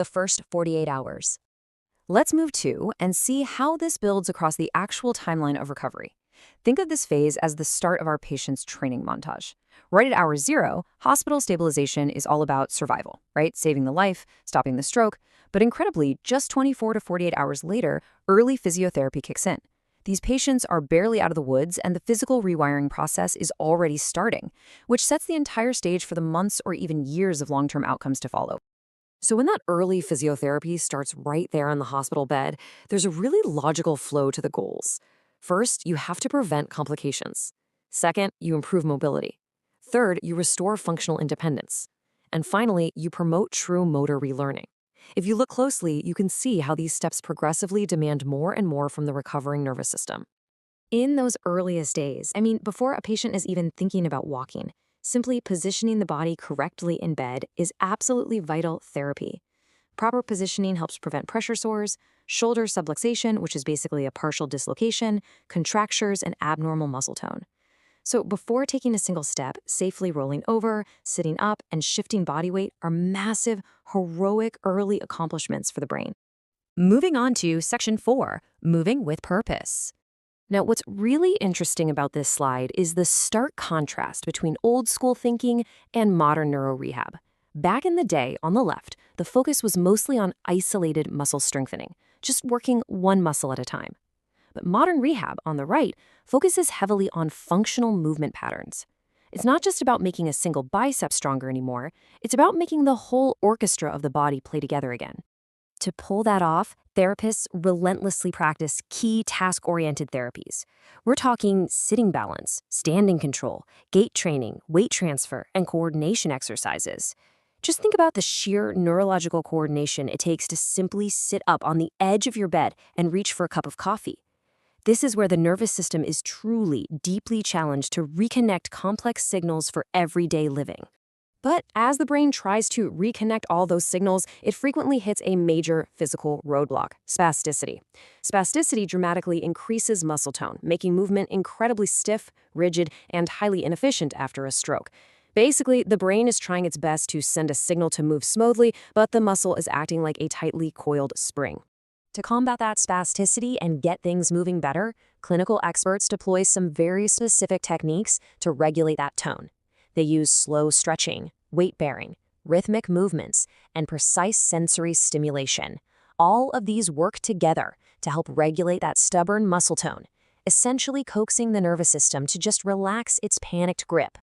the first 48 hours. Let's move to and see how this builds across the actual timeline of recovery. Think of this phase as the start of our patient's training montage. Right at hour 0, hospital stabilization is all about survival, right? Saving the life, stopping the stroke. But incredibly, just 24 to 48 hours later, early physiotherapy kicks in. These patients are barely out of the woods, and the physical rewiring process is already starting, which sets the entire stage for the months or even years of long-term outcomes to follow. So when that early physiotherapy starts right there on the hospital bed, there's a really logical flow to the goals. First, you have to prevent complications. Second, you improve mobility. Third, you restore functional independence. And finally, you promote true motor relearning. If you look closely, you can see how these steps progressively demand more and more from the recovering nervous system. In those earliest days, before a patient is even thinking about walking, simply positioning the body correctly in bed is absolutely vital therapy. Proper positioning helps prevent pressure sores, shoulder subluxation, which is basically a partial dislocation, contractures, and abnormal muscle tone. So before taking a single step, safely rolling over, sitting up, and shifting body weight are massive, heroic early accomplishments for the brain. Moving on to Section 4, Moving with Purpose. Now, what's really interesting about this slide is the stark contrast between old school thinking and modern neurorehab. Back in the day, on the left, the focus was mostly on isolated muscle strengthening, just working one muscle at a time. But modern rehab, on the right, focuses heavily on functional movement patterns. It's not just about making a single bicep stronger anymore, it's about making the whole orchestra of the body play together again. To pull that off, therapists relentlessly practice key task-oriented therapies. We're talking sitting balance, standing control, gait training, weight transfer, and coordination exercises. Just think about the sheer neurological coordination it takes to simply sit up on the edge of your bed and reach for a cup of coffee. This is where the nervous system is truly, deeply challenged to reconnect complex signals for everyday living. But as the brain tries to reconnect all those signals, it frequently hits a major physical roadblock: spasticity. Spasticity dramatically increases muscle tone, making movement incredibly stiff, rigid, and highly inefficient after a stroke. Basically, the brain is trying its best to send a signal to move smoothly, but the muscle is acting like a tightly coiled spring. To combat that spasticity and get things moving better, clinical experts deploy some very specific techniques to regulate that tone. They use slow stretching, weight-bearing, rhythmic movements, and precise sensory stimulation. All of these work together to help regulate that stubborn muscle tone, essentially coaxing the nervous system to just relax its panicked grip.